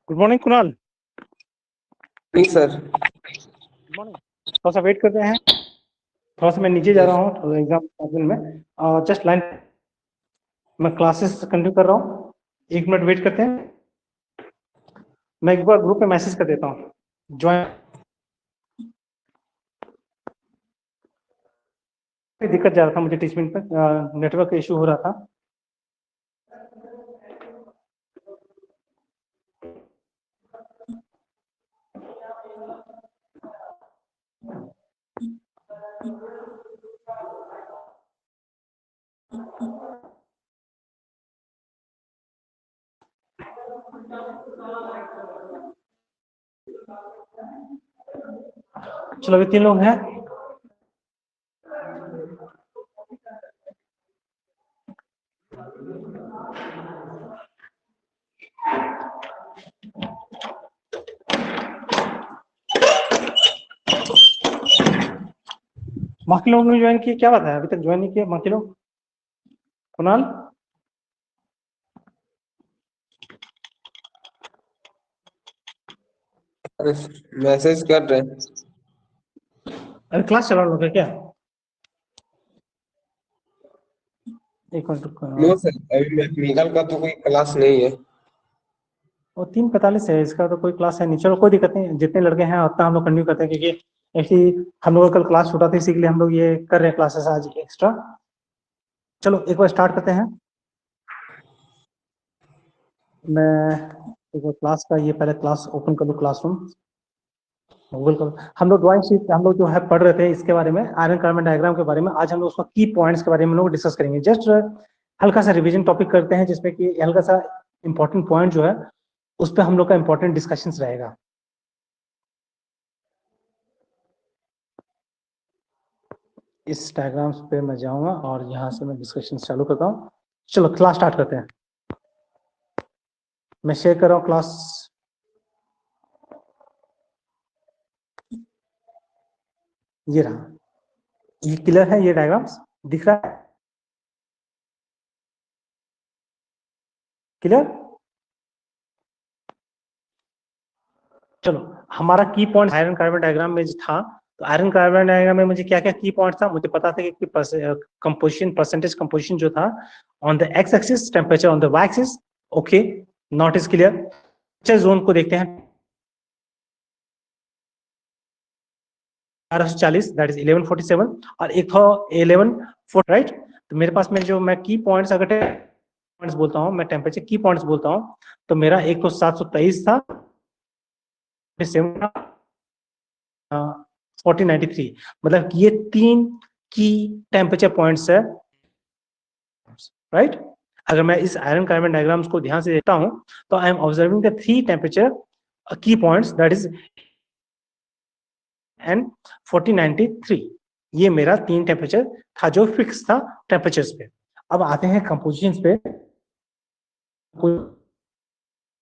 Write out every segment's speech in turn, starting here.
Good morning Kunal. नहीं sir. Good morning. थोड़ा सा वेट करते हैं, थोड़ा सा मैं नीचे जा रहा हूँ एग्जाम में। जस्ट लाइन मैं क्लासेस कंटिन्यू कर रहा हूँ, 1 मिनट वेट करते हैं। मैं एक बार ग्रुप पे मैसेज कर देता हूँ ज्वाइन। दिक्कत जा रहा था मुझे टीचमेंट पे, नेटवर्क इशू हो रहा था। चलो अभी 3 लोग हैं। बाकी लोग ने ज्वाइन किए, क्या बात है अभी तक ज्वाइन नहीं किए बाकी लोग? कुणाल अरे मैसेज कर रहे हैं। अभी क्लास चला रहा है क्या? एक मिनट नो सर, अभी मैकेनिकल का तो कोई क्लास नहीं है। और 3:45 है, इसका तो कोई क्लास है नहीं। चलो कोई दिक्कत नहीं, जितने लड़के हैं उतना हम लोग कंटिन्यू करते हैं, क्योंकि एक्चुअली हम लोग का कल क्लास छूटा था, इसीलिए हम लोग ये कर रहे हैं क्लासेस आज एक्स्ट्रा। चलो एक बार स्टार्ट करते हैं। मैं एक बार क्लास का ये पहले क्लास ओपन कर लूँ, क्लासरूम गूगल कर। हम लोग ड्राइंग शीट हम लोग जो है पढ़ रहे थे इसके बारे में, आयरन कार्बन डायग्राम के बारे में। आज हम लोग उसका की पॉइंट्स के बारे में लोग डिस्कस करेंगे। जस्ट हल्का सा रिवीजन टॉपिक करते हैं, जिसमें कि हल्का सा इंपॉर्टेंट पॉइंट जो है उस पर हम लोग का इंपॉर्टेंट डिस्कशन रहेगा। इस डायग्राम्स पे मैं जाऊंगा और यहाँ से मैं डिस्कशन चालू करता हूँ। चलो क्लास स्टार्ट करते हैं। मैं शेयर कर रहा हूँ क्लास। ये रहा, ये क्लियर है, ये डायग्राम्स दिख रहा है क्लियर? चलो हमारा की पॉइंट आयरन कार्बन डायग्राम में था, तो आयरन कार्बन डायग्राम में मुझे क्या क्या की पॉइंट था मुझे पता था कि कंपोजिशन परसेंटेज कंपोजिशन जो था on the X axis, temperature on the Y axis. Okay, not is clear. Zone को देखते हैं 1240, दैट इज 1147, और एक था 1140, राइट। तो मेरे पास में जो मैं की पॉइंट्स अगर पॉइंट्स बोलता हूँ, मैं टेम्परेचर की पॉइंट्स बोलता हूँ, तो मेरा एक तो 723 था, 1493। मतलब ये 3 की टेम्परेचर पॉइंट्स है, राइट। अगर मैं इस आयरन कार्बन डायग्राम्स को ध्यान से देखता हूं तो I am observing the 3 temperature की पॉइंट्स, दैट इज एंड 1493। ये मेरा 3 टेम्परेचर था जो फिक्स था टेम्परेचर्स पे। अब आते हैं कंपोजिशंस पे।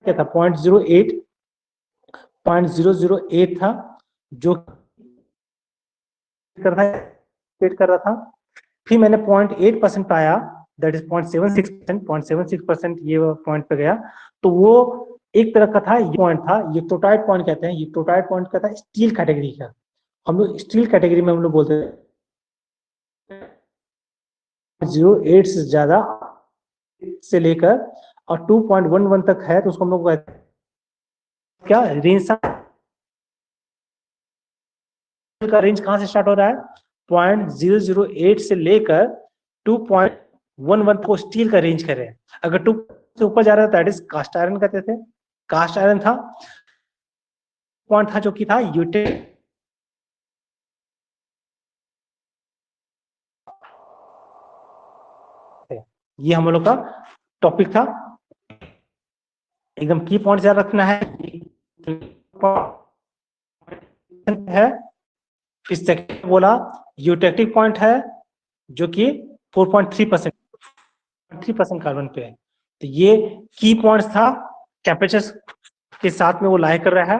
क्या था? 0.08 था जो कर रहा था। फिर मैंने 0.8% पाया, दैट इज 0.76%। ये पॉइंट पे गया, तो वो एक तरह का था, ये पॉइंट था, ये टोटाइड पॉइंट कहते हैं। ये टोटाइड पॉइंट का था स्टील कैटेगरी का। हम लोग स्टील कैटेगरी में हम लोग बोलते हैं 0.8 से ज्यादा से लेकर और 2.11 तक है, तो उसको हम लोग क्या रेंज का रेंज कहां से स्टार्ट हो रहा है? 0.008 से लेकर 2.11 को स्टील का रेंज कर रहे हैं। अगर 2 से ऊपर जा रहा है दैट इज कास्ट आयरन कहते थे, कास्ट आयरन था। पॉइंट था जो कि था यूटेट, ये हम लोग का टॉपिक था। एकदम की पॉइंट याद रखना है। फिर सेकंड बोला यूटेक्टिक पॉइंट है जो कि 4.3% कार्बन पे है। तो ये की पॉइंट्स था, टेम्परेचर के साथ में वो लाई कर रहा है।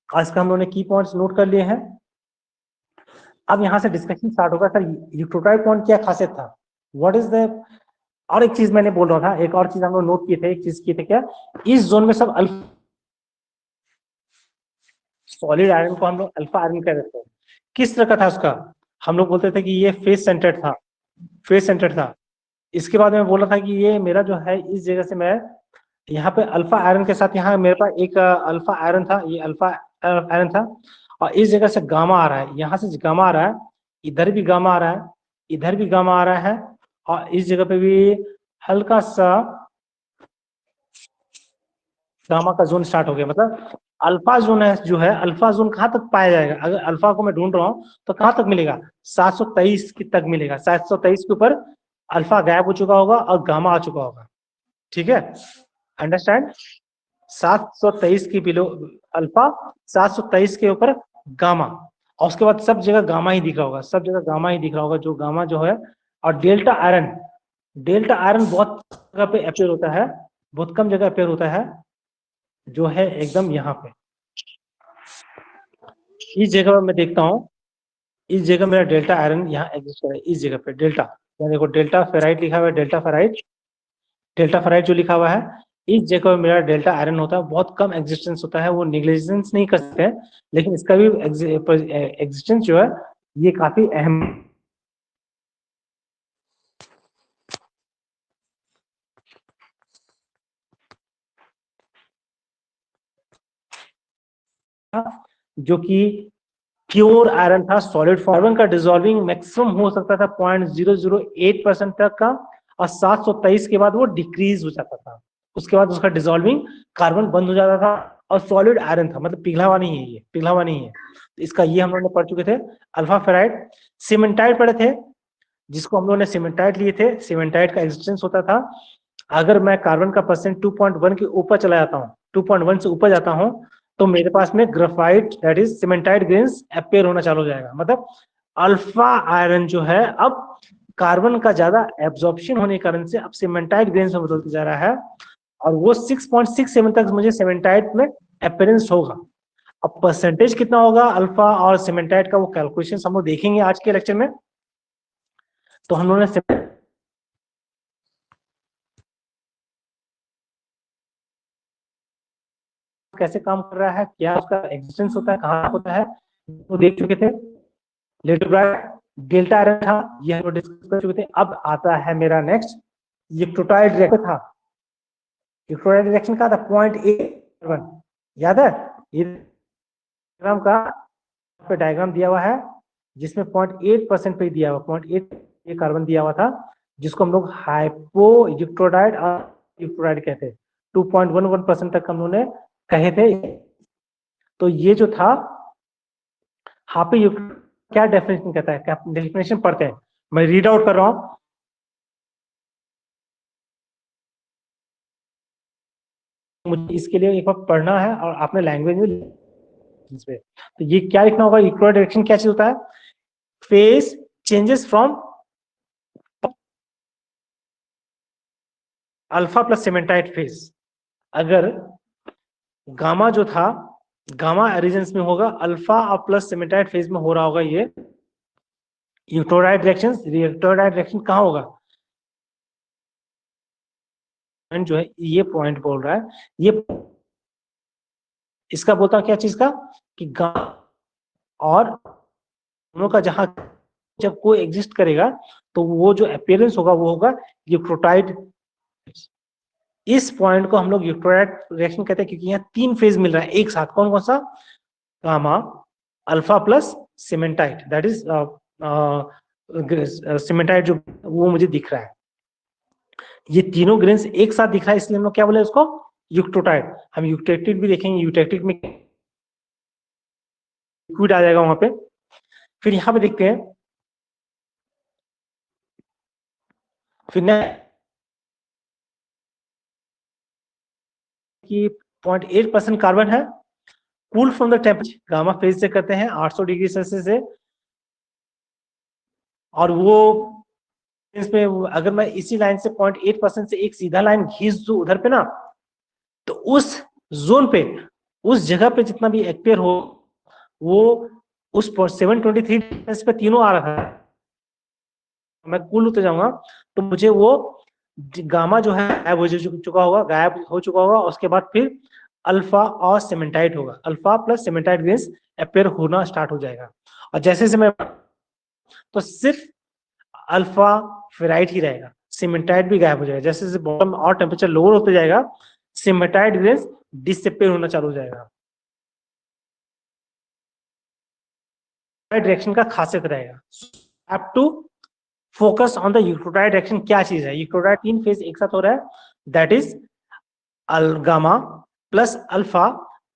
आज का हम लोगों ने की पॉइंट्स नोट कर लिए हैं। अब यहाँ से डिस्कशन स्टार्ट होगा, सर यूक्रोटाइड पॉइंट क्या खासियत था, व्हाट इज द। और एक चीज मैंने बोल रहा था, एक और चीज हम लोग नोट किए थे, एक चीज किए थे क्या, इस जोन में सब अल्फा सॉलिड आयरन को हम लोग अल्फा आयरन कह देते हैं। किस तरह का था उसका, हम लोग बोलते थे कि ये फेस सेंटर्ड था, फेस सेंटर्ड था। इसके बाद में बोला था कि ये मेरा जो है इस जगह से मैं यहाँ पे अल्फा आयरन के साथ, यहाँ मेरे पास एक अल्फा आयरन था, ये अल्फा आयरन था, और इस जगह से गामा आ रहा है, यहाँ से गामा आ रहा है, इधर भी गामा आ रहा है, इधर भी गामा आ रहा है, और इस जगह पे भी हल्का सा गामा का जोन स्टार्ट हो गया। मतलब अल्फा जोन है जो है, अल्फा जोन कहाँ तक पाया जाएगा, अगर अल्फा को मैं ढूंढ रहा हूँ तो कहाँ तक मिलेगा, 723 की तक मिलेगा। 723 के ऊपर अल्फा गायब हो चुका होगा और गामा आ चुका होगा। ठीक है, अंडरस्टैंड। 723 की बिलो अल्फा, 723 के ऊपर गामा, और उसके बाद सब जगह गामा ही दिख रहा होगा, सब जगह गामा ही दिख रहा होगा, जो गामा जो है। और डेल्टा आयरन, डेल्टा आयरन बहुत जगह पे अपेयर होता है, बहुत कम जगह अपेयर होता है, जो है एकदम यहाँ पे इस जगह पर मैं देखता हूँ, इस जगह मेरा डेल्टा आयरन यहाँ एग्जिस्ट है, इस जगह पे डेल्टा, यहाँ देखो डेल्टा फेराइट लिखा हुआ है, डेल्टा फेराइट, डेल्टा फेराइट जो लिखा हुआ है, इस जगह पर मेरा डेल्टा आयरन होता है। बहुत कम एग्जिस्टेंस होता है, वो निग्लिजेंस नहीं कर सकते, लेकिन इसका भी एग्जिस्टेंस जो है ये काफी अहम। जो कि प्योर आयरन था, सॉलिड फॉर्म का डिसॉल्विंग मैक्सिमम हो सकता था 0.008% तक का, और 723 के बाद वो डिक्रीज हो जाता था, उसके बाद उसका डिसॉल्विंग कार्बन बंद हो जाता था, और सॉलिड आयरन था, मतलब पिघला हुआ नहीं है, ये पिघला हुआ नहीं है। तो इसका ये हम लोग ने पढ़ चुके थे। अल्फा फेराइड, सीमेंटाइड पढ़े थे, जिसको हम लोग ने सीमेंटाइड लिए थे, सीमेंटाइड का एग्जिस्टेंस होता था, अगर मैं कार्बन का परसेंट 2.1 के ऊपर चला जाता हूँ, 2.1 से ऊपर जाता हूँ, तो मेरे पास में graphite that is cementite grains appear होना चालू हो जाएगा। मतलब अल्फा आयरन जो है अब कार्बन का ज्यादा एब्जॉर्प्शन होने के कारण से अब सीमेंटाइड ग्रेन्स में बदलते जा रहा है, और वो 6.67 तक मुझे सीमेंटाइड में अपेयरेंस होगा। अब परसेंटेज कितना होगा अल्फा और सीमेंटाइड का, वो कैलकुलेशन हम लोग देखेंगे आज के लेक्चर में। तो हम लोगों ने कैसे काम कर रहा है, क्या उसका एग्जिस्टेंस होता है, कहाँ होता है, वो देख चुके थे। लेटोब्राइट डेल्टा आयरन था, ये हम डिस्कस कर चुके थे। अब आता है मेरा नेक्स्ट इलेक्ट्रोटाइड रिएक्शन था। इलेक्ट्रोटाइड रिएक्शन का था 0.8, याद है, ये डायग्राम का पे डायग्राम दिया हुआ है, जिसमें 0.8% पे दिया हुआ, 0.8 ये कार्बन दिया हुआ था, जिसको हम लोग हाइपो इलेक्ट्रोडाइड और इलेक्ट्रोडाइड कहते हैं। 2.11% तक हम लोग ने कहे थे। तो ये जो था हापी क्या डेफिनेशन कहता है, क्या डेफिनेशन पढ़ते हैं, मैं रीड आउट कर रहा हूं, मुझे इसके लिए एक बार पढ़ना है और अपने लैंग्वेज में पे। तो ये क्या लिखना होगा, इक्वल डायरेक्शन क्या चीज होता है, phase changes from alpha plus cementite phase. अगर गामा जो था, गामा रीजन्स में होगा, अल्फा और प्लस सीमेंटाइड फेज में हो रहा होगा ये इलेक्ट्रोडाइड रिएक्शन। इलेक्ट्रोडाइड रिएक्शन कहाँ होगा, जो है ये पॉइंट बोल रहा है, ये इसका बोलता क्या चीज का, कि गामा और दोनों का जहां जब कोई एग्जिस्ट करेगा तो वो जो अपीयरेंस होगा वो होगा इलेक्ट्रोटाइड। इस पॉइंट को हम लोग इलेक्ट्रोटाइड रिएक्शन कहते हैं, क्योंकि यहाँ 3 फेज मिल रहा है एक साथ। कौन कौन सा, gamma, alpha plus cementite, that is cementite जो वो मुझे दिख रहा है, ये तीनों ग्रेन्स एक साथ दिख रहा है, इसलिए हम लोग क्या बोले उसको, यूक्टोटाइड। हम यूटेक्टिड भी देखेंगे, यूटेक्टिड में लिक्विड आ जाएगा वहां पे। फिर यहाँ पे देखते हैं, फिर कि 0.8% कार्बन है, cool from the temperature, gamma phase से करते हैं 800 डिग्री सेल्सियस से। और वो इसमें अगर मैं इसी लाइन से 0.8% से एक सीधा लाइन खींच दूं उधर पे ना, तो उस जोन पे, उस जगह पे जितना भी एक्टिव हो, वो उस 723 पे तीनों आ रहा था, मैं कूल होते जाऊंगा तो मुझे वो गामा जो है गायब हो चुका होगा, गायब हो चुका होगा। उसके बाद फिर अल्फा और सीमेंटाइट होगा, alpha plus cementite grains appear होना स्टार्ट हो जाएगा। और जैसे जैसे मैं तो सिर्फ अल्फा फेराइट ही रहेगा, सीमेंटाइट भी गायब हो जाएगा। जैसे जैसे बॉटम और टेम्परेचर लोअर होते जाएगा, सीमेंटाइट ग्रेन्स डिसअपेयर होना चालू हो जाएगा। डायरेक्शन का खासियत रहेगा। Have to focus on the यूक्रोटाइड डायरेक्शन। क्या चीज है? यूक्रोटाइड 3 फेज एक साथ हो रहा है, that is gamma plus alpha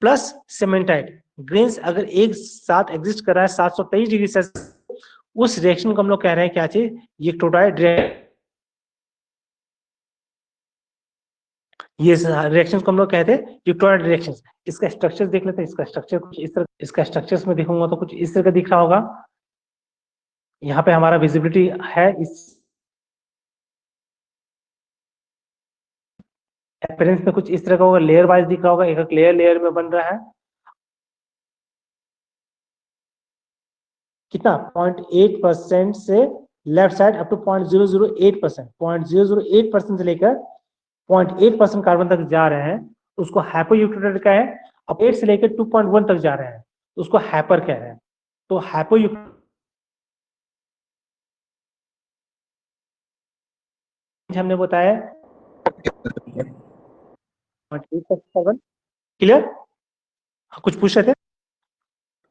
plus cementite grains अगर एक साथ एग्जिस्ट कर रहा है 723 डिग्री सेल्सियस, उस रिएक्शन को हम लोग कह रहे हैं क्या चीज? यूक्रोटाइड रिएक्शन। ये रिएक्शन को हम लोग कहते हैं यूक्रोटाइड रिएक्शन। इसका स्ट्रक्चर देख लेते हैं। इसका स्ट्रक्चर कुछ इस तरह, इसका स्ट्रक्चर्स में देखूंगा तो कुछ इस तरह का दिख रहा होगा। यहाँ पे हमारा विजिबिलिटी है, इस अपीयरेंस में कुछ इस तरह का होगा, लेयर वाइज दिख रहा होगा, एक एक लेयर लेयर में बन रहा है। कितना? 0.8% से लेफ्ट साइड अप टू 0.008%, 0.008% से लेकर 0.8% कार्बन तक जा रहे हैं, उसको हाइपोयूक्रोटाइड का है। अब 8 से लेकर 2.1 तक जा रहे हैं, उसको हाइपर कह रहे हैं। तो हाइपोयूक्रोटाइड हमने बताया 0.8%। क्लियर? कुछ पूछ रहे थे?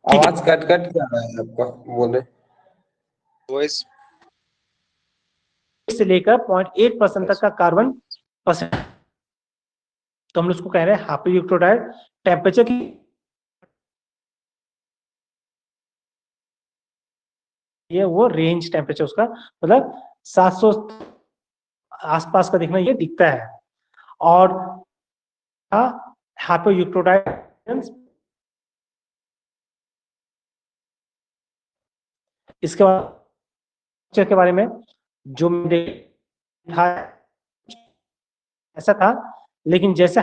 आवाज कट कट क्या रहा है आपका, बोले। वॉइस से लेकर 0.8% तक का कार्बन परसेंट, तो हम लोग उसको कह रहे हैं हाइपोयूक्रोटाइड। टेम्परेचर की ये वो रेंज टेम्परेचर उसका मतलब 700 आसपास का दिखना ये दिखता है। और हाइपोयूक्रोटाइड इसके बाद के बारे में जो था ऐसा था, लेकिन जैसे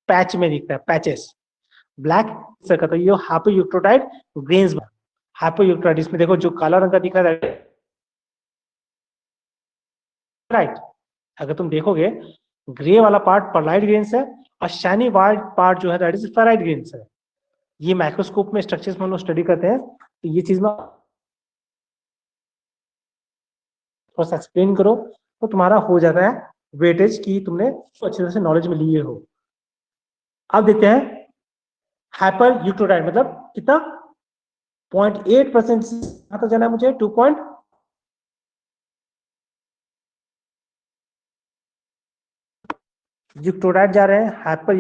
पैच में दिखता है, पैचेस ब्लैक का, तो ये हाइपोयूक्रोटाइड ग्रेन्स। हाइपोयूक्रोटाइड इसमें देखो जो काला रंग का दिख रहा है, राइट। अगर तुम देखोगे ग्रे वाला पार्ट परलाइट ग्रेन्स है और शाइनी वाइट पार्ट जो है दैट इज फेराइट ग्रेन्स है। ये माइक्रोस्कोप में स्ट्रक्चर्स में हम लोग स्टडी करते हैं, तो ये चीज में थोड़ा सा एक्सप्लेन करो तो तुम्हारा हो जाता है वेटेज की तुमने अच्छी तरह से नॉलेज में लिए हो। अब देखते हैं हाइपर यूक्रोटाइड मतलब कितना? 0.8% तक जाना है मुझे, 2 यूक्रोटाइड जा रहे हैं हाइपर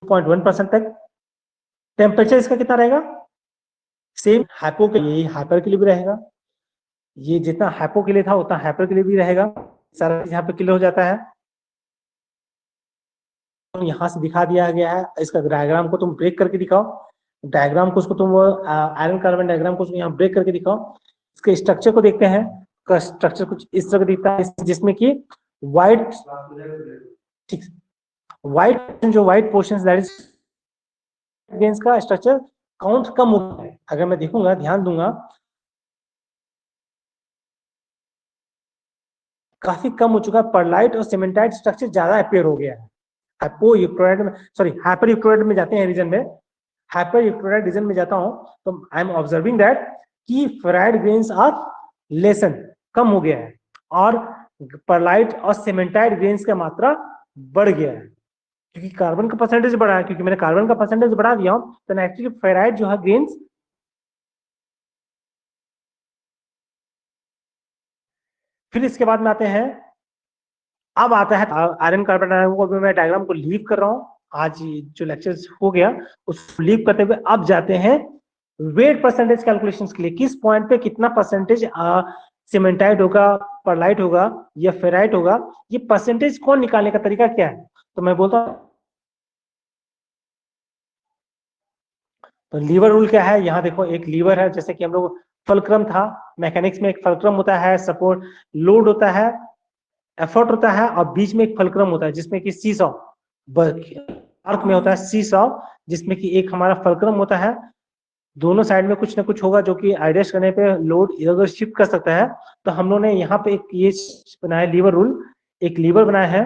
2.1% तक। टेम्परेचर इसका कितना रहेगा? सेम हाइपो के लिए, हाइपर के लिए भी रहेगा। ये जितना हाइपो के लिए था उतना हाइपर के लिए भी रहेगा। सारा यहाँ पे क्लियर हो जाता है। यहाँ से दिखा दिया गया है, इसका डायग्राम को तुम ब्रेक करके दिखाओ। डायग्राम को उसको तुम आयरन कार्बन डायग्राम को यहाँ ब्रेक करके दिखाओ। इसके स्ट्रक्चर को देखते हैं। का स्ट्रक्चर कुछ इस तरह दिखता है, जिसमें कि व्हाइट, ठीक, व्हाइट जो white portion that is grains का स्ट्रक्चर काउंट कम हो गया है। अगर मैं देखूंगा, ध्यान दूंगा, काफी कम हो चुका है। परलाइट और सीमेंटाइट स्ट्रक्चर ज्यादा अपेयर हो गया है। हाइपोयूक्रोटाइड में, सॉरी हाइपर यूक्रोटाइड में जाते हैं रीजन में, हाइपर यूक्रोटाइड रीजन में जाता हूं तो आई एम ऑब्जर्विंग दैट कि फेराइट ग्रेन्स आर लेसन, कम हो गया है, और परलाइट और सीमेंटाइट ग्रेन्स का मात्रा बढ़ गया है, क्योंकि कार्बन का परसेंटेज बढ़ा है। क्योंकि मैंने कार्बन का परसेंटेज बढ़ा दिया हूं तो एक्चुअली फेराइट जो है ग्रेन्स। फिर इसके बाद में आते हैं, अब आता है आयरन कार्बन डायग्राम को। मैं डायग्राम को लीव कर रहा हूं, आज जो लेक्चर हो गया उसको लीव करते हुए अब जाते हैं वेट परसेंटेज कैलकुलेशंस के लिए। किस पॉइंट पे कितना परसेंटेज सीमेंटाइट होगा, परलाइट होगा या फेराइट होगा, ये परसेंटेज कौन निकालने का तरीका क्या है? तो मैं बोलता हूं, तो लीवर रूल क्या है? यहाँ देखो एक लीवर है, जैसे कि हम लोग फलक्रम था, मैकेनिक्स में एक फलक्रम होता है, सपोर्ट लोड होता है, एफर्ट होता है, और बीच में एक फलक्रम होता है जिसमें कि सीसॉ आर्क में होता है सीसॉ, जिसमें कि एक हमारा फलक्रम होता है दोनों साइड में कुछ ना कुछ होगा जो कि एडजस्ट करने पे लोड इधर उधर शिफ्ट कर सकता है। तो हम लोगों ने यहाँ पे एक ये बनाया लीवर रूल, एक लीवर बनाया है।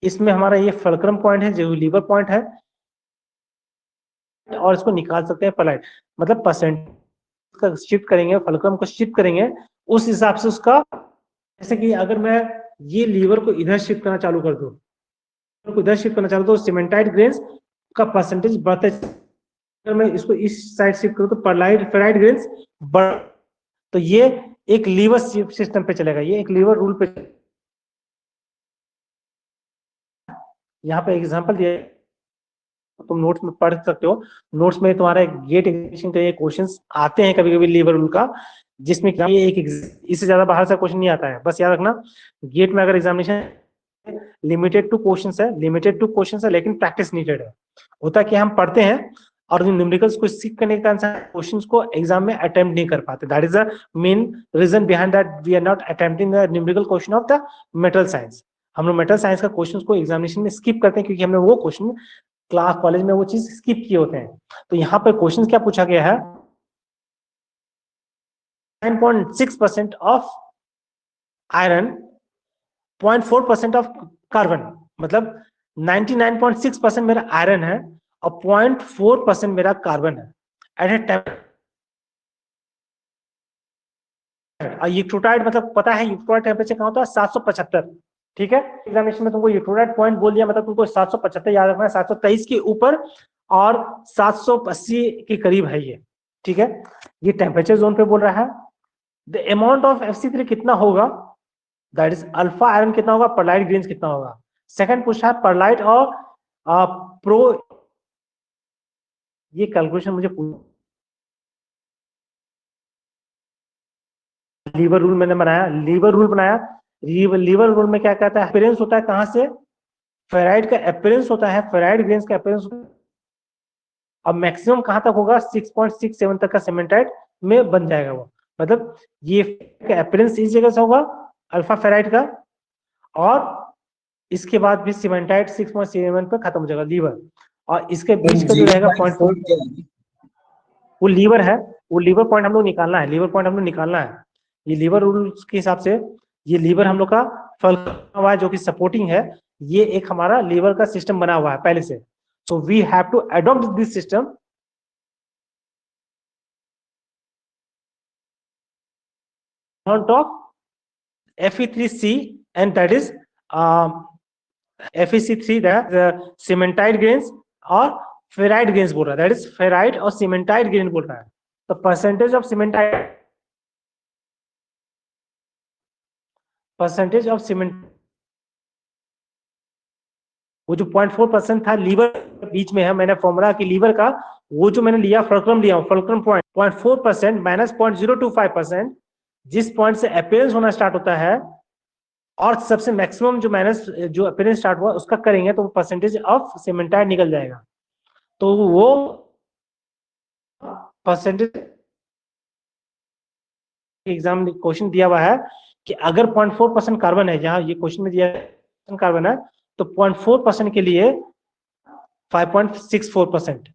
इसमें हमारा ये फलक्रम पॉइंट है जो लीवर पॉइंट है, और इसको निकाल सकते हैं पलाइट, मतलब परसेंट का शिफ्ट करेंगे, फलक्रम को शिफ्ट करेंगे उस हिसाब से उसका, जैसे कि अगर मैं ये लीवर को इधर शिफ्ट करना चालू कर दूं, इधर शिफ्ट करना चालू तो सीमेंटाइट ग्रेन्स का परसेंटेज बढ़ते, अगर मैं इसको इस साइड शिफ्ट करूं तो परलाइट फेराइट ग्रेन्स बढ़, तो ये एक लीवर सिस्टम पे चलेगा, ये एक लीवर रूल पे। यहाँ पे एग्जांपल दिया, तुम नोट्स में पढ़ सकते हो, नोट्स में तुम्हारा गेट एग्जामिनेशन के क्वेश्चंस आते हैं कभी कभी लीवर रूल का, जिसमें ये एक इससे ज्यादा बाहर से क्वेश्चन नहीं आता है। बस याद रखना गेट में अगर एग्जामिनेशन लिमिटेड टू क्वेश्चंस है, लिमिटेड टू क्वेश्चंस है, लेकिन प्रैक्टिस नीडेड है। होता है कि हम पढ़ते हैं और न्यूमेरिकल्स को सीख करने के कारण क्वेश्चंस को एग्जाम में अटेम्प्ट नहीं कर पाते। That is the main reason behind that we are not attempting the numerical question of the metal science. हम लोग मेटल साइंस का क्वेश्चन को एग्जामिनेशन में स्किप करते हैं क्योंकि हमने वो क्वेश्चन क्लास कॉलेज में वो चीज स्किप किए होते हैं। तो यहाँ पर क्वेश्चन क्या पूछा गया है, 9.6% ऑफ आयरन, 0.4% ऑफ कार्बन, मतलब 99.6% मेरा आयरन है और 0.4% मेरा कार्बन है एट ए टेम्परेचर। और यूट्रोटाइड मतलब पता है यूट्रोटाइड टेम्परेचर कहाँ होता है, 775। ठीक है, एग्जामिनेशन में तुमको यूट्रोटाइड पॉइंट बोल दिया, मतलब तुमको 775 याद रखना है, 723 के ऊपर और 780 के करीब है ये। ठीक है, ये टेम्परेचर जोन पे बोल रहा है। द अमाउंट ऑफ Fe3 कितना होगा, दैट इज अल्फा आयरन कितना होगा, परलाइट ग्रेन्स कितना होगा। सेकंड पूछा है परलाइट और प्रो, ये कैलकुलेशन मुझे लीवर रूल मैंने बनाया, लीवर रूल बनाया। लीवर रूल में क्या कहता है, अपीयरेंस होता है कहां से, फेराइड का अपीयरेंस होता है, फेराइड ग्रेन्स का अपीयरेंस, अब मैक्सिमम कहां तक होगा, 6.67 तक का सीमेंटाइट में बन जाएगा वो, मतलब ये अपीयरेंस इस जगह से होगा अल्फा फेराइड का, और इसके बाद भी सीमेंटाइट 6.7 पर खत्म हो जाएगा लीवर, और इसके बीच का जो रहेगा पॉइंट, वो लीवर है, वो लीवर पॉइंट हम लोग निकालना है, लीवर पॉइंट हम लोग निकालना है। ये लीवर रूल्स के हिसाब से ये लीवर हम लोग का फल हुआ है जो कि सपोर्टिंग है, ये एक हमारा लीवर का सिस्टम बना हुआ है पहले से। So we have to adopt this system on top Fe3C, and that is FeC3, that cementite grains और फेराइट ग्रेन्स बोल रहा है, दैट इज फेराइट और सीमेंटाइट ग्रेन बोल रहा है। तो percentage of cementite, percentage of cement, वो जो 0.4% था लीवर के बीच में है, मैंने फॉर्मूला की लीवर का वो जो मैंने लिया फलक्रम लिया, फलक्रम पॉइंट 0.4% माइनस 0.025%, जिस पॉइंट से अपीयरेंस होना स्टार्ट होता है और सबसे मैक्सिमम जो माइनस जो अपीयरेंस स्टार्ट हुआ उसका करेंगे तो परसेंटेज ऑफ सीमेंटाइट निकल जाएगा। तो वो परसेंटेज एग्जाम क्वेश्चन दिया हुआ है कि अगर 0.4% कार्बन है, जहां ये क्वेश्चन में दिया कार्बन है, तो 0.4% के लिए 5.64%।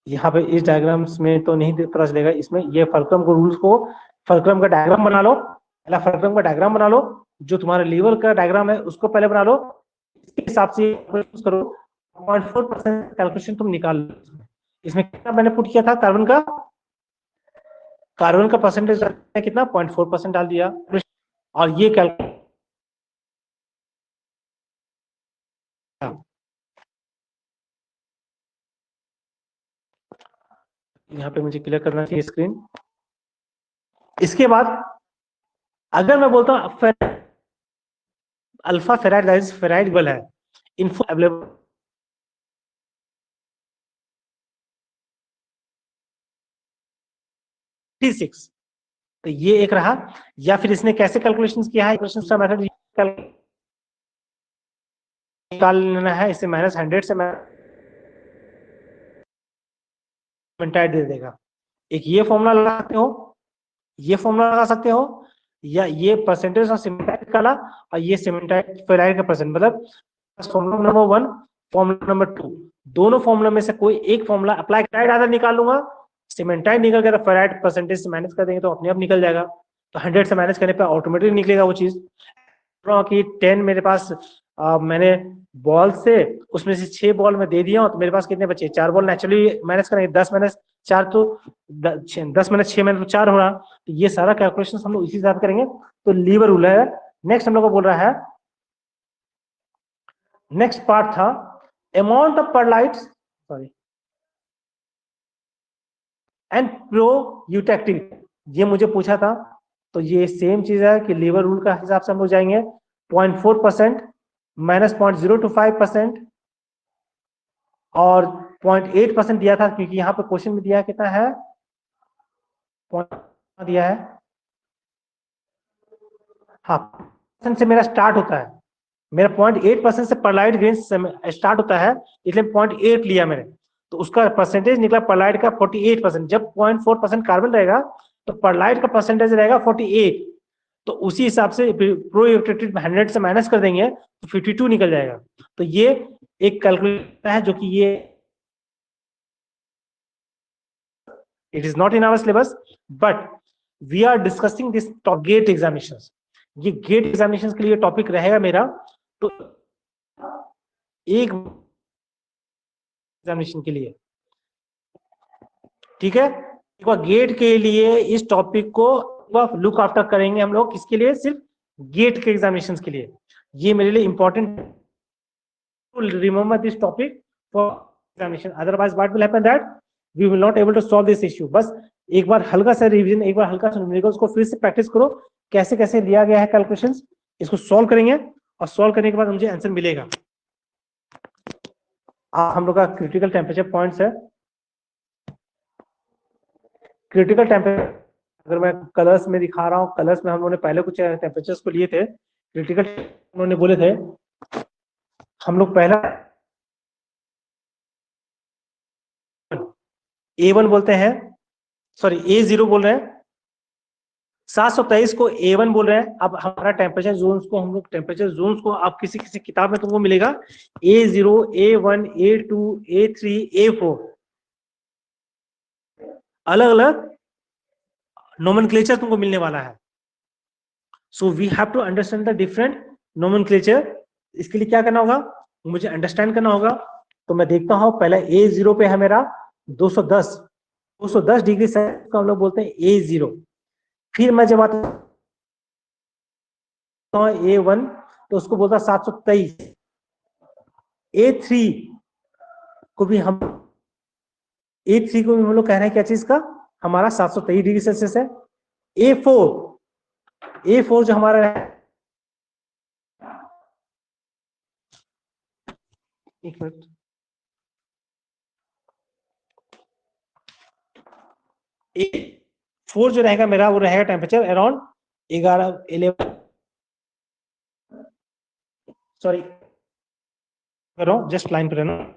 यहाँ पे इस डायग्राम्स में तो नहीं पता चलेगा, इसमें ये फलक्रम को रूल्स को, फलक्रम का डायग्राम बना लो, पहला फलक्रम का डायग्राम बना लो, जो तुम्हारा लीवर का डायग्राम है उसको पहले बना लो, इसके हिसाब से करो, 0.4% कैलकुलेशन तुम निकाल लो। इसमें कितना मैंने पुट किया था कार्बन का, कार्बन का परसेंटेज कितना 0.4% डाल दिया, और ये कैलकुलेशन यहाँ पे मुझे क्लियर करना चाहिए स्क्रीन। इसके बाद अगर मैं बोलता हूँ alpha ferrite, that is ferrite बल है, इन्फो अवेलेबल 36, तो ये एक रहा। या फिर इसने कैसे कैलकुलेशन किया है, मेथड निकाल लेना है, इसे -100 से दे देगा। एक ये फॉर्मूला लगा सकते हो, ये फॉर्मूला लगा सकते हो, या ये परसेंटेज ऑफ सीमेंटाइट निकाला और ये सीमेंटाइट फेराइट का परसेंट, मतलब फॉर्मूला नंबर 1 फॉर्मूला नंबर 2, दोनों फॉर्मूला में से कोई एक फॉर्मूला अप्लाई कराइड आधा निकालूंगा, सीमेंटाइट निकल गया तो फेराइट परसेंटेज से माइनस कर देंगे तो अपने आप निकल जाएगा, तो 100 से माइनस करने पे ऑटोमेटिक निकलेगा वो चीज। कि 10 मेरे पास मैंने बॉल से उसमें से 6 बॉल में दे दिया हूं, तो मेरे पास कितने बचे, 4 बॉल नेचुरली माइनस करेंगे, 10 माइनस 4 तो 10 माइनस 6 माइनस 4 हो रहा, तो ये सारा कैलकुलेशन हम लोग इसी साथ करेंगे, तो लीवर रूल है। नेक्स्ट हम लोग को बोल रहा है, नेक्स्ट पार्ट था amount of pearlite sorry and proeutectoid, ये मुझे पूछा था, तो ये सेम चीज है कि लीवर रूल का हिसाब से हम लोग जाएंगे 0.4% माइनस 0.025% और 0.8% दिया था, क्योंकि यहाँ पे क्वेश्चन में दिया कितना है, दिया है, हाँ से मेरा स्टार्ट होता है, मेरा 0.8% से परलाइट ग्रेन स्टार्ट होता है, इसलिए 0.8 लिया मैंने, तो उसका परसेंटेज निकला परलाइट का 48%, जब 0.4% कार्बन रहेगा तो परलाइट का परसेंटेज रहेगा 48, तो उसी हिसाब से प्रोयूटेक्टिव 100 से माइनस कर देंगे तो 52 निकल जाएगा। तो ये एक कैलकुलेशन है जो कि ये it is not in our syllabus, but we are discussing this GATE examinations, ये गेट एग्जामिनेशंस के लिए टॉपिक रहेगा मेरा, तो एक एग्जामिनेशन के लिए, ठीक है, एक बार गेट के लिए इस टॉपिक को लुक आफ्टर करेंगे हम लोग, किसके लिए, सिर्फ गेट के एग्जामिनेशन के लिए, ये मेरे लिए important, remember this topic for examination, otherwise what will happen that we will not able to solve this issue। बस एक बार हल्का सा रिवीजन, एक बार हल्का सा न्यूमेरिकल्स को फिर से प्रैक्टिस करो, कैसे कैसे लिया गया है कैलकुलेशंस, इसको सॉल्व करेंगे और सॉल्व करने के बाद मुझे आंसर मिलेगा। हम लोग का क्रिटिकल टेम्परेचर पॉइंट्स है, क्रिटिकल टेम्परेचर अगर मैं कलर्स में दिखा रहा हूँ, कलर्स में हम लोगों ने पहले कुछ टेम्परेचर्स को लिए थे, क्रिटिकल उन्होंने बोले थे, हम लोग पहला A1 बोलते हैं, सॉरी A0 बोल रहे हैं, 723 को A1 बोल रहे हैं। अब हमारा टेम्परेचर जोन्स को, हम लोग टेम्परेचर जोन्स को आप किसी किसी किताब में तुमको मिलेगा A0, A1, A2, A3, A4, अलग अलग नोमेनक्लेचर तुमको मिलने वाला है। So we have to understand the different nomenclature. इसके लिए क्या करना होगा, मुझे अंडरस्टैंड करना होगा। तो मैं देखता हूं, पहले A0 पे है मेरा 210 डिग्री सेल्सियस को हम लोग बोलते हैं A0। फिर मैं जब आता हूं A1 तो उसको बोलता 723। A3 को भी हम लोग कह रहे हैं क्या चीज का, हमारा 723 डिग्री सेल्सियस है। A4 जो हमारा है, एक मिनट, A4 जो रहेगा मेरा, वो रहेगा टेम्परेचर अराउंड 11 सॉरी करो, जस्ट लाइन पर रहना।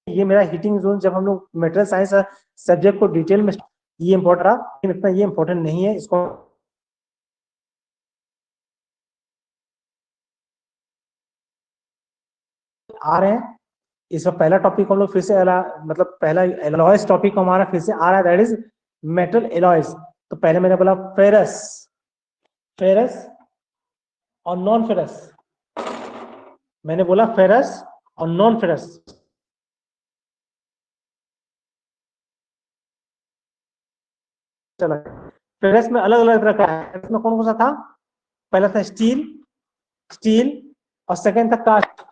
ये मेरा हीटिंग जोन, जब हम लोग मेटेरियल साइंस सब्जेक्ट को डिटेल में, ये इंपॉर्टेंट रहा, लेकिन इतना ये इंपॉर्टेंट नहीं है, इसको आ रहे हैं। इसका पहला टॉपिक हम लोग फिर से मतलब पहला एलॉयस टॉपिक हमारा फिर से आ रहा है, दैट इज मेटल एलॉयस। तो पहले मैंने बोला फेरस, फेरस और नॉन फेरस, मैंने बोला फेरस और नॉन फेरस। चलो, फेरस में अलग अलग तरह का है, इसमें कौन कौन सा था, पहला था स्टील, स्टील और सेकेंड था कास्ट।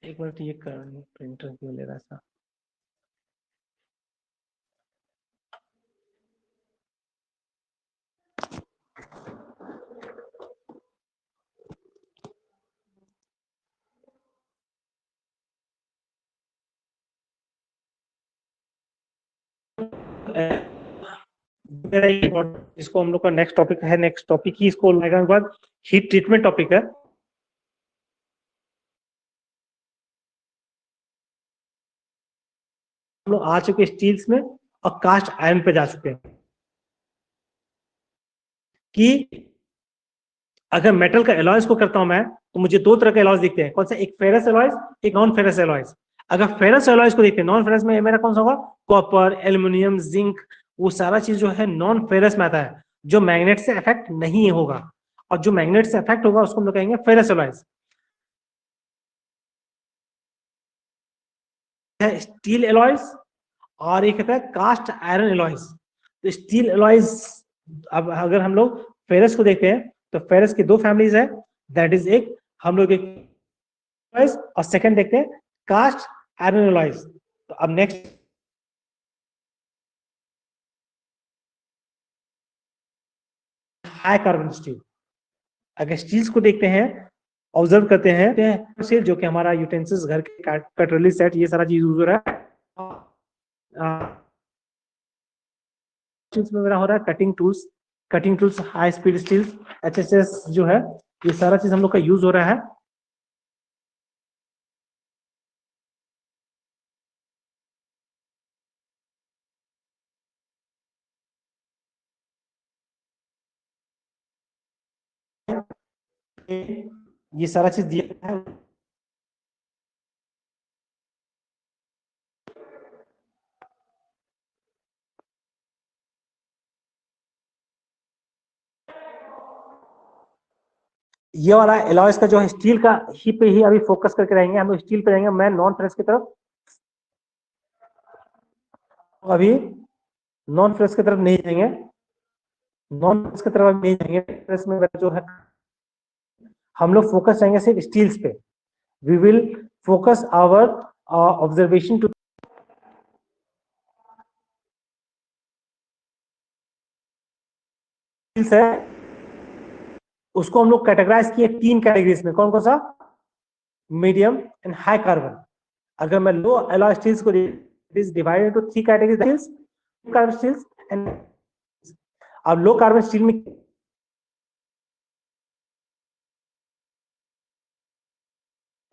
एक मिनट, ये प्रिंटर क्यों ले रहा था, इसको हम लोग का नेक्स्ट टॉपिक है, नेक्स्ट टॉपिक ही इसको लगाने के बाद हीट ट्रीटमेंट टॉपिक है। हम लोग आ चुके स्टील्स में और कास्ट आयरन पे जा चुके हैं कि अगर मेटल का एलॉयज को करता हूं मैं तो मुझे दो तरह के एलॉयज दिखते हैं। कौन सा? एक फेरस एलॉयज, एक नॉन फेरस एलॉयज। अगर फेरस एलॉयज को देखते हैं, नॉन फेरस में मेरा कौन सा होगा? कॉपर, एल्यूमिनियम, जिंक, वो सारा चीज जो है नॉन फेरस में आता है, जो मैग्नेट से अफेक्ट नहीं होगा। और जो मैग्नेट से अफेक्ट होगा उसको हम लोग कहेंगे फेरस एलॉयज। स्टील एलॉयज और एक है कास्ट आयरन एलॉयज। तो स्टील एलॉयज, अब अगर हम लोग फेरस को देखते हैं तो फेरस की दो फैमिलीज है, दैट इज एक हम लोग एक और सेकंड देखते हैं कास्ट आयरन एलॉयज। तो अब नेक्स्ट हाई कार्बन स्टील। अगर स्टील्स को देखते हैं, ऑब्जर्व करते हैं से जो कि हमारा यूटेंसिल्स, घर के कटरली सेट, ये सारा चीज यूज हो रहा है। में मेरा हो रहा है cutting tools, high speed steels, HSS जो है, ये सारा चीज हम लोग का यूज हो रहा है। ये सारा चीज दिया है। ये वाला एलॉयज का जो है स्टील का ही पे ही अभी फोकस करके रहेंगे हम लोग, स्टील पे रहेंगे। मैं नॉन फेरस की तरफ, अभी नॉन फेरस की तरफ नहीं जाएंगे, नॉन फेरस की तरफ नहीं जाएंगे। फेरस में जो है हम लोग फोकस रहेंगे सिर्फ स्टील्स पे। We will focus our observation to steels है, उसको हम लोग कैटेगराइज किए तीन कैटेगरीज में। कौन कौन सा? Medium and high carbon. अगर मैं लो एलॉय स्टील्स को divided into three categories, carbon steels and. अब लो कार्बन स्टील में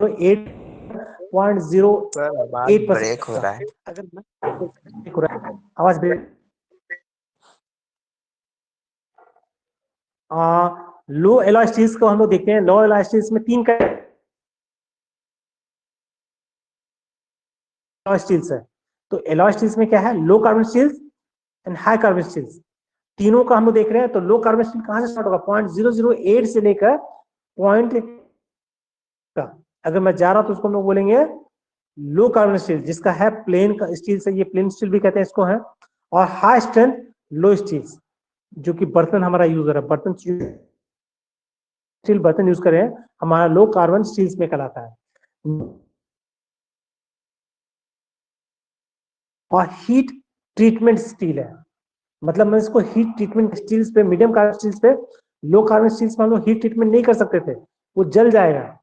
8.08% ब्रेक हो रहा है। अगर आवाज ब्रेक, लो एलॉय स्टील्स को हम लोग देखते हैं। लो एलॉय स्टील्स में तीन एलॉय स्टील्स है। तो एलॉय स्टील्स में क्या है? Low carbon steels and high carbon steels, तीनों का हम लोग देख रहे हैं। तो लो कार्बन स्टील कहां से स्टार्ट होगा? 0.008 से लेकर पॉइंट का, अगर मैं जा रहा हूं तो उसको हम लोग बोलेंगे लो कार्बन स्टील, जिसका है प्लेन का स्टील से, ये प्लेन स्टील भी कहते हैं इसको है। और हाई स्ट्रेंथ लो स्टील्स, जो कि बर्तन हमारा यूज हो रहा है, बर्तन स्टील बर्तन यूज कर रहे हैं, हमारा लो कार्बन स्टील्स में कहलाता है। और हीट ट्रीटमेंट स्टील है, मतलब मैं इसको हीट ट्रीटमेंट स्टील्स पे, मीडियम कार्बन स्टील्स पे, लो कार्बन स्टील्स में हम लोग हीट ट्रीटमेंट नहीं कर सकते थे, वो जल जाएगा।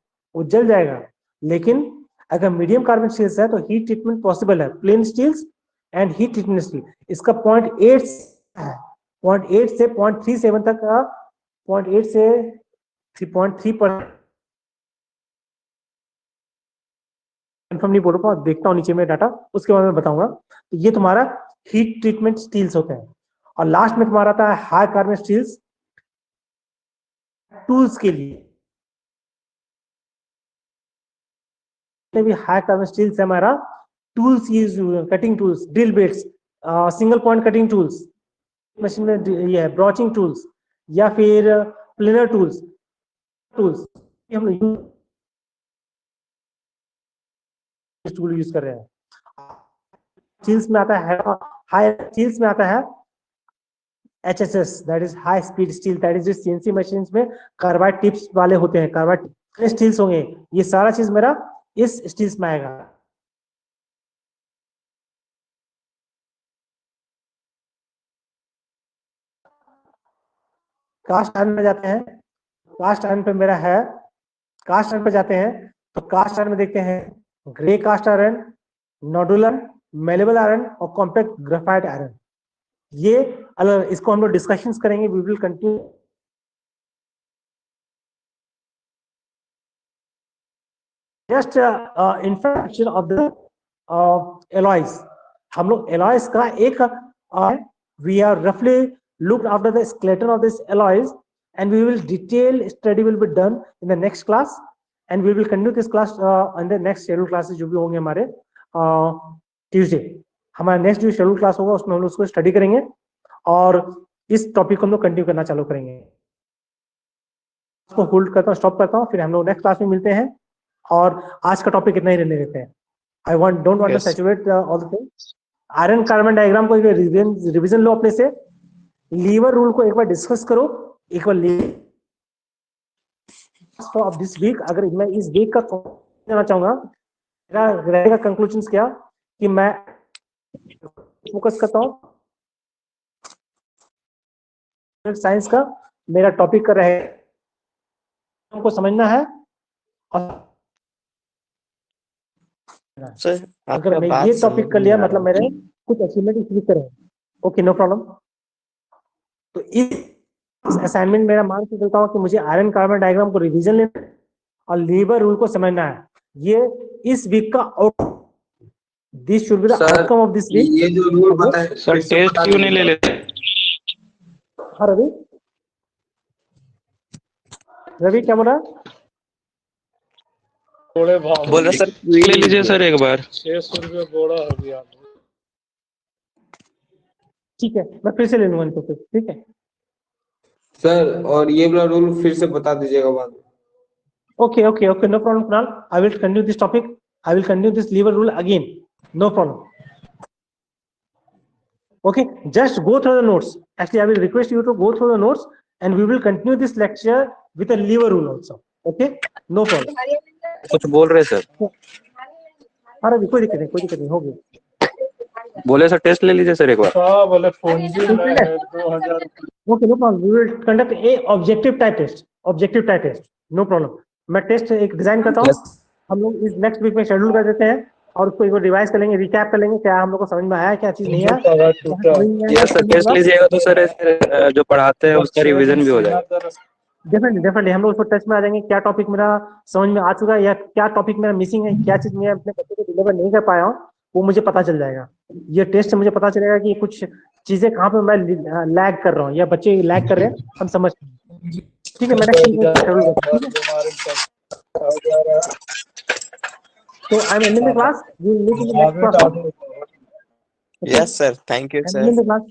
लेकिन अगर मीडियम कार्बन स्टील्स है तो हीट ट्रीटमेंट पॉसिबल है, plain steels and heat treatment steel. इसका 0.8 है, 0.8 से 0.37 तक का, 0.8 से 3.3 कंफर्म नहीं बोल रहा हूँ, देखता हूँ नीचे में डाटा, उसके बाद मैं बताऊंगा। तो ये तुम्हारा हीट ट्रीटमेंट स्टील्स होते हैं। और लास्ट में तुम्हारा आता है हाई कार्बन स्टील्स, टूल्स के लिए भी हाई कार्बन स्टील्स है हमारा। Tools use, cutting tools, drill bits, single point cutting tools, machine में ये है ब्रॉचिंग टूल्स, या फिर प्लेनर टूल्स हम टूल यूज कर रहे हैं। स्टील्स में आता है, हाई स्टील्स में आता है HSS, that is high speed steel, that is CNC machine में कार्बाइड टिप्स वाले होते हैं, कार्बाइड स्टील्स होंगे। ये सारा चीज मेरा इस स्टील्स में आएगा। कास्ट आयरन में जाते हैं, कास्ट आयरन पे मेरा है, कास्ट आयरन पे जाते हैं तो कास्ट आयरन में देखते हैं grey cast iron, nodular, malleable iron और कॉम्पैक्ट ग्रेफाइट आयरन। ये अलग, इसको हम लोग डिस्कशंस करेंगे, we will continue. Just infrastructure of the alloys, हम लोग एलॉयज का एक वी आर रफली looked after the skeleton of this alloys and we will detail study will be done in the next class and we will continue this class in the next scheduled classes जो भी होंगे हमारे Tuesday. हमारा next जो schedule class होगा उसमें हम लोग उसको स्टडी करेंगे और इस टॉपिक को हम लोग कंटिन्यू करना चालू करेंगे। इसको होल्ड करता हूँ, स्टॉप करता हूँ, फिर हम लोग नेक्स्ट क्लास में मिलते हैं और आज का टॉपिक इतना ही रहने देते हैं। I want don't want to saturate all the things. Iron carbon diagram को रिवीजन लो अपने से, लीवर रूल को एक बार डिस्कस करो, एक बार ऑफ दिस वीक। अगर मैं इस वीक का देना चाहूंगा, मेरा रहेगा कंक्लूजन क्या कि मैं फोकस करता हूँ साइंस का, मेरा टॉपिक का रहे हमको समझना है और सर अगर मैं ये टॉपिक कर लिया मतलब मेरे कुछ अचीवमेंट क्लिक करें। Okay, no problem. तो इस असाइनमेंट मेरा मान के चलता हूँ कि मुझे आयरन कार्बन डायग्राम को रिवीजन लेना और लीवर रूल को समझना है। ये इस वीक का this should be the outcome of this week. ये जो रूल बताए सर टेस्ट क्यों नहीं ले लेते? हाँ रवि, रवि क्या बोला? बोल रहे सर ले लीजिए सर एक बार। 600 रुपये बोरा हो गया। ठीक है, मैं फिर से ले लूंगा इनको फिर, ठीक है। सर, और ये वाला रूल फिर से बता दीजिएगा बाद में। Okay, okay, okay, no problem, Kunal. I will continue this topic. I will continue this lever rule again. No problem. Okay, just go through the notes. Actually, I will request you to go through the notes and we will continue this lecture with a lever rule also. Okay, no problem. कुछ बोल रहे sir? अरे कोई दिक्कत नहीं, हो गया। बोले सर टेस्ट ले लीजिए सर एक बार। हाँ बोले पूंजी में 2000। Okay, no problem. We will conduct a objective type test. Objective type test. No problem. मैं टेस्ट एक डिजाइन करता हूँ, हम लोग इस नेक्स्ट वीक में शेड्यूल कर देते हैं और उसको एक बार रिवाइज कर लेंगे, रिकैप कर लेंगे, क्या हम लोग को समझ में आया, क्या चीज नहीं आया। यस सर, टेस्ट लीजिएगा तो सर जो पढ़ाते हैं उसका रिवीजन भी हो जाएगा। डेफिनेटली हम लोग उसको टेस्ट में आ जाएंगे, क्या टॉपिक मेरा समझ में आ चुका है या क्या टॉपिक मेरा मिसिंग है, क्या चीज मैं अपने बच्चे को डिलीवर नहीं कर पाया हूँ, वो मुझे पता चल जाएगा। ये टेस्ट से मुझे पता चलेगा कि कुछ चीजें कहाँ पे मैं लैग कर रहा हूँ या बच्चे लैग कर रहे हैं, हम समझ। ठीक है, मैंने तो I am ending the class, we will meet in the next class. Yes sir, thank you sir. Ending the class.